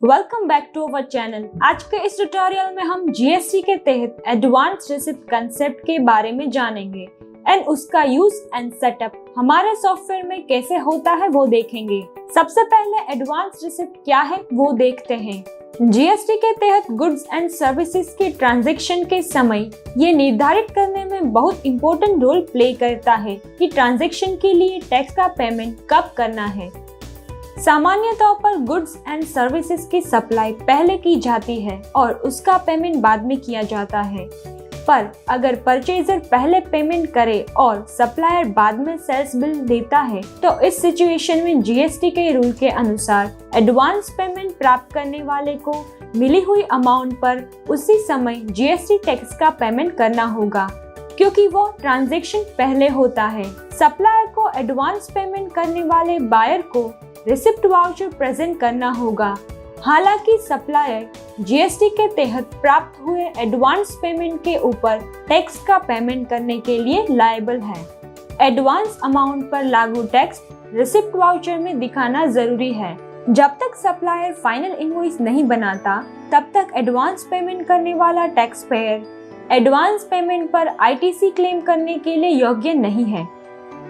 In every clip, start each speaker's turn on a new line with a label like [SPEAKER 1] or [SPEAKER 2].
[SPEAKER 1] Welcome back to our channel. आज के इस ट्यूटोरियल में हम जीएसटी के तहत एडवांस रिसिप्ट कंसेप्ट के बारे में जानेंगे एंड उसका यूज एंड सेटअप हमारे सॉफ्टवेयर में कैसे होता है वो देखेंगे। सबसे पहले एडवांस रिसिप्ट क्या है वो देखते हैं। जीएसटी के तहत गुड्स एंड सर्विसेज के ट्रांजैक्शन के समय ये निर्धारित करने में बहुत इम्पोर्टेंट रोल प्ले करता है कि ट्रांजैक्शन के लिए टैक्स का पेमेंट कब करना है। सामान्य तौर पर गुड्स एंड सर्विसेज की सप्लाई पहले की जाती है और उसका पेमेंट बाद में किया जाता है, पर अगर परचेजर पहले पेमेंट करे और सप्लायर बाद में सेल्स बिल देता है तो इस सिचुएशन में जीएसटी के रूल के अनुसार एडवांस पेमेंट प्राप्त करने वाले को मिली हुई अमाउंट पर उसी समय जीएसटी टैक्स का पेमेंट करना होगा, क्योंकि वो ट्रांजैक्शन पहले होता है। सप्लायर को एडवांस पेमेंट करने वाले बायर को रिसिप्ट वाउचर प्रेजेंट करना होगा। हालांकि सप्लायर जीएसटी के तहत प्राप्त हुए एडवांस पेमेंट के ऊपर टैक्स का पेमेंट करने के लिए लायबल है। एडवांस अमाउंट पर लागू टैक्स रिसिप्ट वाउचर में दिखाना जरूरी है। जब तक सप्लायर फाइनल इनवॉइस नहीं बनाता तब तक एडवांस पेमेंट करने वाला टैक्स पेयर एडवांस पेमेंट पर आईटीसी क्लेम करने के लिए योग्य नहीं है।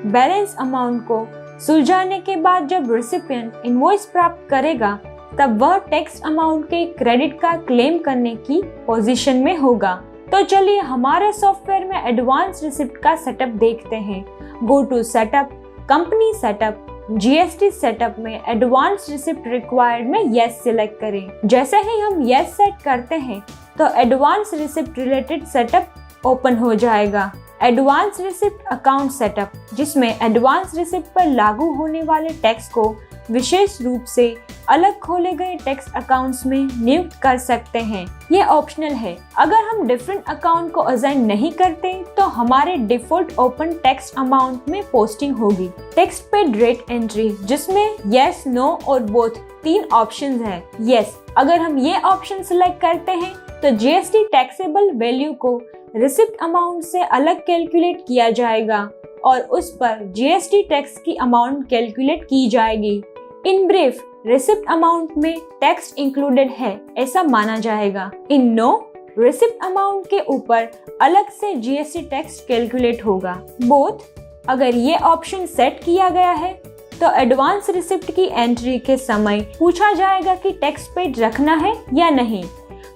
[SPEAKER 1] बैलेंस अमाउंट को सुलझाने के बाद जब रिसिपिएंट इनवॉइस प्राप्त करेगा तब वह टैक्स अमाउंट के क्रेडिट का क्लेम करने की पोजीशन में होगा। तो चलिए हमारे सॉफ्टवेयर में एडवांस रिसिप्ट का सेटअप देखते हैं। Go to setup, company setup, GST setup में एडवांस रिसिप्ट रिक्वायर्ड में यस सिलेक्ट करें। जैसे ही हम यस सेट करते हैं तो advance receipt related setup open हो जाएगा। एडवांस रिसिप्ट अकाउंट सेटअप, जिसमें एडवांस रिसिप्ट पर लागू होने वाले टैक्स को विशेष रूप से अलग खोले गए टैक्स अकाउंट्स में नियुक्त कर सकते हैं। ये ऑप्शनल है। अगर हम डिफरेंट अकाउंट को असाइन नहीं करते तो हमारे डिफॉल्ट ओपन टैक्स अमाउंट में पोस्टिंग होगी। टैक्स पेड रेट एंट्री, जिसमें यस, नो और बोथ 3 ऑप्शंस है। यस, अगर हम ये ऑप्शन सिलेक्ट करते हैं तो जीएसटी टैक्सेबल वैल्यू को रिसिप्ट अमाउंट से अलग कैलकुलेट किया जाएगा और उस पर जीएसटी टैक्स की अमाउंट कैलकुलेट की जाएगी। इन ब्रीफ, रिसिप्ट अमाउंट में टैक्स इंक्लूडेड है ऐसा माना जाएगा। इन नो, रिसिप्ट अमाउंट के ऊपर अलग से जीएसटी टैक्स कैलकुलेट होगा। बोथ, अगर ये ऑप्शन सेट किया गया है तो एडवांस रिसिप्ट की एंट्री के समय पूछा जाएगा कि टैक्स पेड रखना है या नहीं।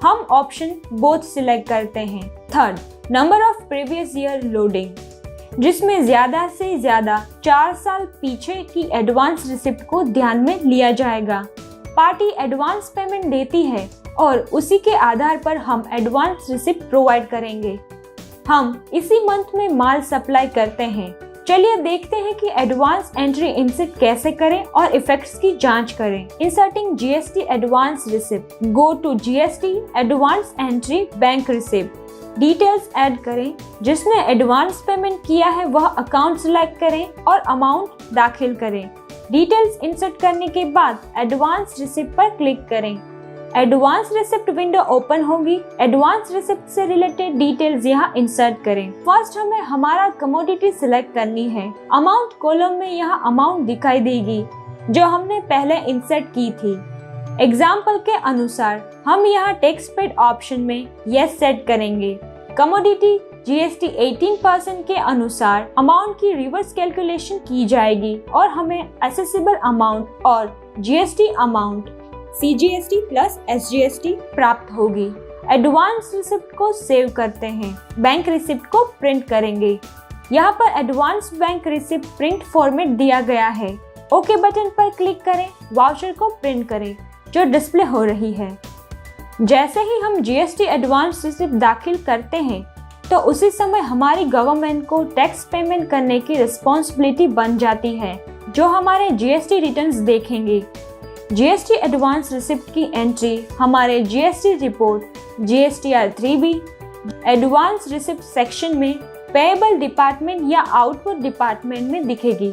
[SPEAKER 1] हम ऑप्शन बोथ सिलेक्ट करते हैं। Third, number of previous year loading, जिसमें ज्यादा से ज्यादा 4 साल पीछे की एडवांस रिसिप्ट को ध्यान में लिया जाएगा। पार्टी एडवांस पेमेंट देती है और उसी के आधार पर हम एडवांस रिसिप्ट प्रोवाइड करेंगे। हम इसी मंथ में माल सप्लाई करते हैं। चलिए देखते हैं कि एडवांस एंट्री इंसर्ट कैसे करें और इफेक्ट्स की जांच करें। Inserting GST advance receipt, go to GST advance entry bank receipt. Details add करें। जिसने एडवांस पेमेंट किया है वह अकाउंट सिलेक्ट करें और अमाउंट दाखिल करें। डिटेल्स इंसर्ट करने के बाद एडवांस रिसिप्ट पर क्लिक करें। एडवांस रिसिप्ट विंडो ओपन होगी। एडवांस रिसिप्ट से रिलेटेड डिटेल्स यहाँ इंसर्ट करें। फर्स्ट हमें हमारा कमोडिटी सिलेक्ट करनी है। अमाउंट कॉलम में यहाँ अमाउंट दिखाई देगी जो हमने पहले इंसर्ट की थी। एग्जाम्पल के अनुसार हम यहाँ टैक्स पेड ऑप्शन में यस सेट करेंगे। कमोडिटी जीएसटी 18% के अनुसार अमाउंट की रिवर्स कैलकुलेशन की जाएगी और हमें असेसेबल अमाउंट और GST amount CGST plus SGST प्राप्त होगी। एडवांस रिसिप्ट को सेव करते हैं। बैंक रिसिप्ट को प्रिंट करेंगे। यहाँ पर advance bank receipt print format दिया गया है। ओके बटन पर क्लिक करें। वाउचर को प्रिंट करें जो डिस्प्ले हो रही है। जैसे ही हम जीएसटी एडवांस रिसिप्ट दाखिल करते हैं तो उसी समय हमारी गवर्नमेंट को टैक्स पेमेंट करने की रिस्पॉन्सिबिलिटी बन जाती है, जो हमारे जीएसटी रिटर्न्स देखेंगे। जीएसटी एडवांस रिसिप्ट की एंट्री हमारे GST report GSTR 3B advance receipt section में पेएबल डिपार्टमेंट या आउटपुट डिपार्टमेंट में दिखेगी।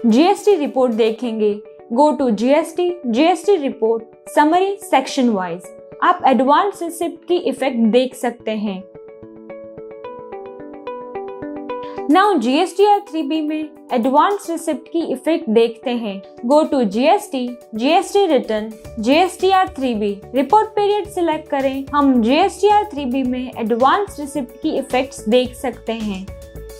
[SPEAKER 1] जीएसटी रिपोर्ट देखेंगे। Go to GST report summary section wise. आप एडवांस रिसिप्ट की इफेक्ट देख सकते हैं। नाउ जीएसटीआर 3B में एडवांस रिसिप्ट की इफेक्ट देखते हैं। Go to GST, GST return, GSTR 3B, report period select करें। हम जीएसटीआर 3B में एडवांस रिसिप्ट की इफेक्ट्स देख सकते हैं।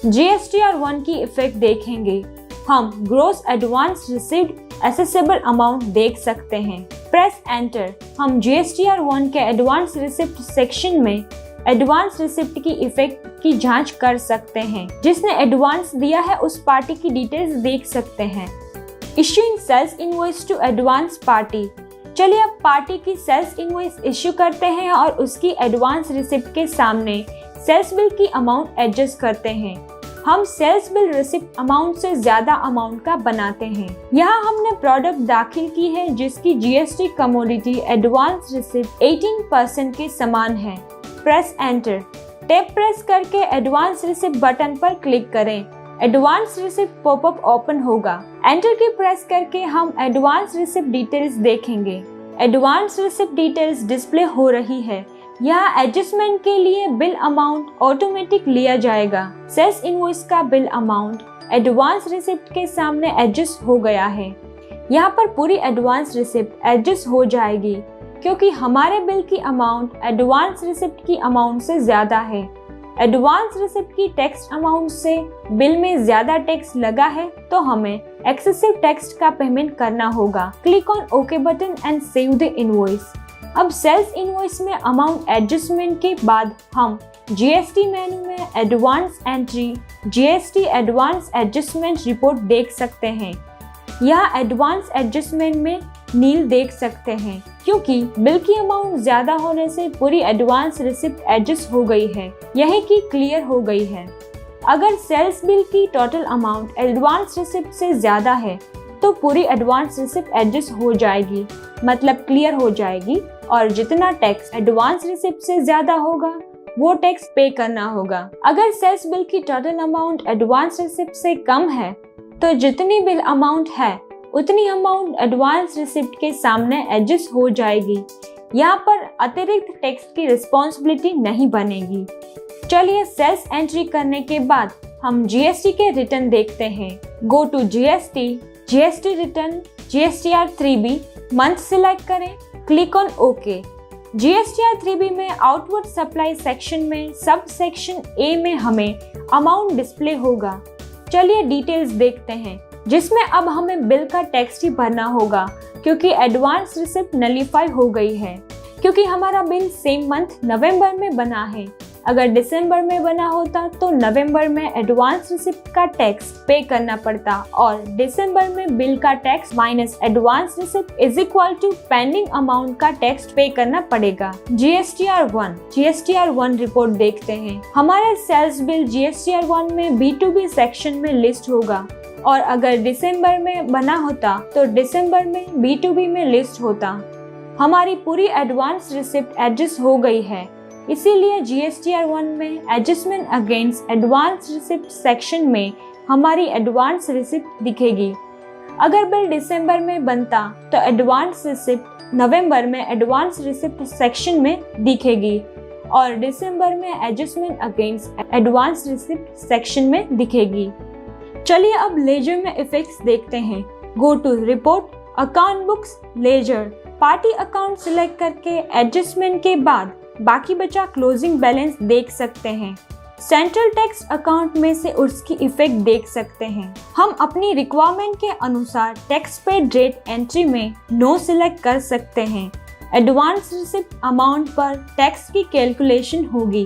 [SPEAKER 1] जीएसटीआर 1 की इफेक्ट देखेंगे। हम gross advance received assessable amount देख सकते हैं। Press enter. हम जीएसटीआर 1 के एडवांस रिसिप्ट सेक्शन में एडवांस रिसिप्ट की इफेक्ट की जांच कर सकते हैं। जिसने एडवांस दिया है उस पार्टी की डिटेल्स देख सकते हैं। Issuing sales invoice to advance party. चलिए अब पार्टी की सेल्स इनवॉइस इश्यू करते हैं और उसकी एडवांस रिसिप्ट के सामने सेल्स बिल की अमाउंट एडजस्ट करते हैं। हम सेल्स बिल रिसिप्ट अमाउंट से ज्यादा अमाउंट का बनाते हैं। यहाँ हमने प्रोडक्ट दाखिल की है जिसकी जीएसटी कमोडिटी एडवांस रिसिप्ट 18% के समान है। Press enter. टैब प्रेस करके एडवांस रिसिप्ट बटन पर क्लिक करें। एडवांस रिसिप्ट पॉपअप ओपन होगा। एंटर की प्रेस करके हम एडवांस रिसिप्ट डिटेल्स देखेंगे। एडवांस रिसिप्ट डिटेल्स डिस्प्ले हो रही है। यहाँ एडजस्टमेंट के लिए बिल अमाउंट ऑटोमेटिक लिया जाएगा। सेल्स इनवॉइस का बिल अमाउंट एडवांस रिसिप्ट के सामने एडजस्ट हो गया है। यहाँ पर पूरी एडवांस रिसिप्ट एडजस्ट हो जाएगी क्योंकि हमारे बिल की अमाउंट एडवांस रिसिप्ट की अमाउंट से ज्यादा है। एडवांस रिसिप्ट की टैक्स अमाउंट से बिल में ज्यादा टैक्स लगा है तो हमें एक्सेसिव टैक्स का पेमेंट करना होगा। Click on okay button and save the invoice. अब सेल्स इनवॉइस में अमाउंट एडजस्टमेंट के बाद हम जीएसटी मेनू में advance entry, GST advance adjustment report देख सकते हैं। यहाँ एडवांस एडजस्टमेंट में नील देख सकते हैं क्योंकि बिल की अमाउंट ज्यादा होने से पूरी एडवांस रिसिप्ट एडजस्ट हो गई है। यही की क्लियर हो गई है। अगर सेल्स बिल की टोटल अमाउंट एडवांस रिसिप्ट से ज्यादा है तो पूरी एडवांस रिसिप्ट एडजस्ट हो जाएगी, मतलब क्लियर हो जाएगी और जितना टैक्स एडवांस रिसिप्ट से ज्यादा होगा वो टैक्स पे करना होगा। अगर सेल्स बिल की टोटल अमाउंट एडवांस रिसिप्ट से कम है तो जितनी बिल अमाउंट है उतनी अमाउंट एडवांस रिसिप्ट के सामने एडजस्ट हो जाएगी। यहाँ पर अतिरिक्त टैक्स की रिस्पॉन्सिबिलिटी नहीं बनेगी। चलिए सेल्स एंट्री करने के बाद हम जीएसटी के रिटर्न देखते हैं। Go to GST, GST return, GSTR 3B, month select करें। Click on okay. GSTR 3B में आउटवर्ड सप्लाई सेक्शन में सब सेक्शन ए में हमें अमाउंट डिस्प्ले होगा। चलिए डिटेल्स देखते हैं जिसमें अब हमें बिल का टैक्स ही भरना होगा क्योंकि एडवांस रिसिप्ट नलीफाई हो गई है। क्योंकि हमारा बिल सेम मंथ नवंबर में बना है। अगर दिसंबर में बना होता तो नवंबर में एडवांस रिसिप्ट का टैक्स पे करना पड़ता और दिसंबर में बिल का tax minus advance receipt is equal to pending amount का टैक्स पे करना पड़ेगा। जीएसटीआर 1 रिपोर्ट देखते हैं। हमारे सेल्स बिल जीएसटीआर 1 में B2B सेक्शन में लिस्ट होगा और अगर दिसंबर में बना होता तो दिसंबर में B2B में लिस्ट होता। हमारी पूरी एडवांस रिसिप्ट एडजस्ट हो गई है, इसीलिए जीएसटीआर 1 में adjustment against advance receipt section में हमारी एडवांस रिसिप्ट दिखेगी। अगर बिल दिसंबर में बनता तो एडवांस रिसिप्ट नवंबर में एडवांस रिसिप्ट सेक्शन में दिखेगी और दिसंबर में adjustment against advance receipt section में दिखेगी। चलिए अब लेजर में इफेक्ट्स देखते हैं। Go to report, account books, ledger. Party account select करके एडजस्टमेंट के बाद बाकी बचा क्लोजिंग बैलेंस देख सकते हैं। सेंट्रल टैक्स अकाउंट में से उसकी इफेक्ट देख सकते हैं। हम अपनी रिक्वायरमेंट के अनुसार टैक्स पेड रेट एंट्री में नो सिलेक्ट कर सकते हैं। एडवांस रिसिप्ट अमाउंट पर टैक्स की कैलकुलेशन होगी।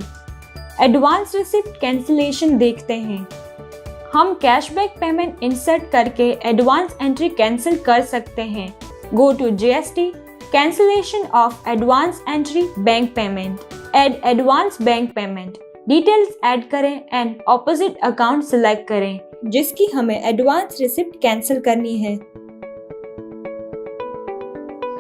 [SPEAKER 1] एडवांस रिसिप्ट कैंसिलेशन देखते हैं। हम कैशबैक पेमेंट इंसर्ट करके एडवांस एंट्री कैंसिल कर सकते हैं। Go to GST, cancellation of advance entry bank payment, add advance bank payment. Details add करें एंड ऑपोजिट अकाउंट सिलेक्ट करें जिसकी हमें एडवांस रिसिप्ट कैंसिल करनी है।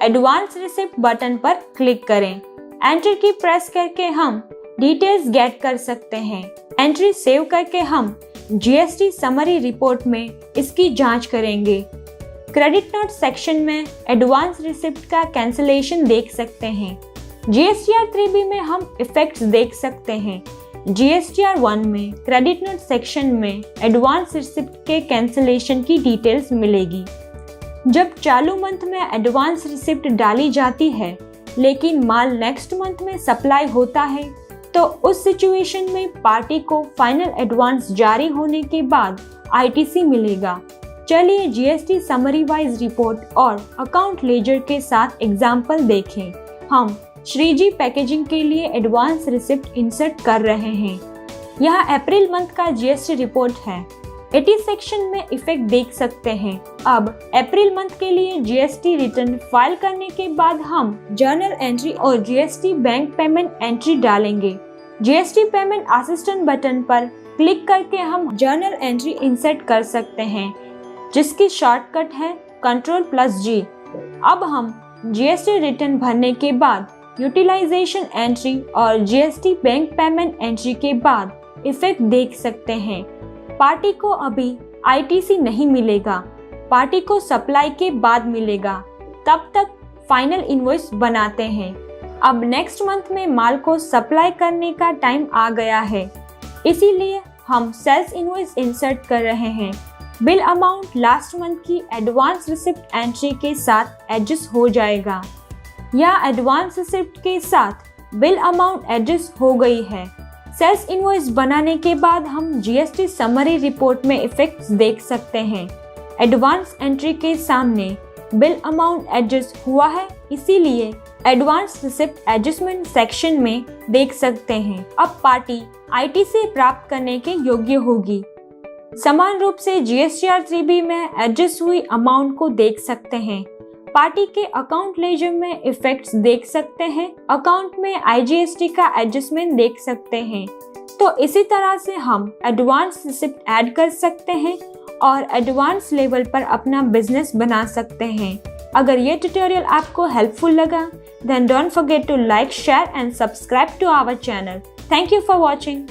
[SPEAKER 1] एडवांस रिसिप्ट बटन पर क्लिक करें। एंटर की प्रेस करके हम डिटेल्स गेट कर सकते हैं। एंट्री सेव करके हम जीएसटी समरी रिपोर्ट में इसकी जांच करेंगे। क्रेडिट नोट सेक्शन में एडवांस रिसिप्ट का कैंसिलेशन देख सकते हैं। जीएसटीआर 3B में हम इफेक्ट्स देख सकते हैं। GSTR 1 में क्रेडिट नोट सेक्शन में एडवांस रिसिप्ट के कैंसिलेशन की डिटेल्स मिलेगी। जब चालू मंथ में एडवांस रिसिप्ट डाली जाती है लेकिन माल नेक्स्ट मंथ में सप्लाई होता है तो उस सिचुएशन में पार्टी को फाइनल एडवांस जारी होने के बाद ITC मिलेगा। चलिए GST समरी वाइज रिपोर्ट और अकाउंट लेजर के साथ एग्जाम्पल देखें। हम श्रीजी पैकेजिंग के लिए एडवांस रिसिप्ट इंसर्ट कर रहे हैं। यह अप्रैल मंथ का GST रिपोर्ट है। 80 सेक्शन में इफेक्ट देख सकते हैं। अब अप्रैल मंथ के लिए GST रिटर्न फाइल करने के बाद हम जर्नल एंट्री और GST बैंक पेमेंट एंट्री डालेंगे। GST पेमेंट असिस्टेंट बटन पर क्लिक करके हम जर्नल एंट्री इंसर्ट कर सकते हैं, जिसकी शॉर्टकट है Ctrl+G। अब हम GST रिटर्न भरने के बाद यूटिलाइजेशन एंट्री और GST बैंक पेमेंट एंट्री के बाद इफेक्ट देख सकते हैं। पार्टी को अभी ITC नहीं मिलेगा, पार्टी को सप्लाई के बाद मिलेगा। तब तक फाइनल इनवॉइस बनाते हैं। अब नेक्स्ट मंथ में माल को सप्लाई करने का टाइम आ गया है, इसीलिए हम सेल्स इनवॉइस इंसर्ट कर रहे हैं। बिल अमाउंट लास्ट मंथ की एडवांस रिसिप्ट एंट्री के साथ एडजस्ट हो जाएगा। या एडवांस रिसिप्ट के साथ बिल अमाउंट एडजस्ट हो गई है। सेल्स इनवॉइस बनाने के बाद हम GST समरी रिपोर्ट में इफेक्ट्स देख सकते हैं। एडवांस एंट्री के सामने बिल अमाउंट एडजस्ट हुआ है, इसीलिए एडवांस रिसिप्ट एडजस्टमेंट सेक्शन में देख सकते हैं। अब पार्टी ITC प्राप्त करने के योग्य होगी। समान रूप से GSTR 3B में एडजस्ट हुई अमाउंट को देख सकते हैं। पार्टी के अकाउंट लेजर में इफेक्ट्स देख सकते हैं। अकाउंट में IGST का एडजस्टमेंट देख सकते हैं। तो इसी तरह से हम एडवांस रिसिप्ट ऐड कर सकते हैं और एडवांस लेवल पर अपना बिजनेस बना सकते हैं। अगर ये ट्यूटोरियल आपको हेल्पफुल लगा, then don't forget to like, share and subscribe to our channel. Thank you for watching.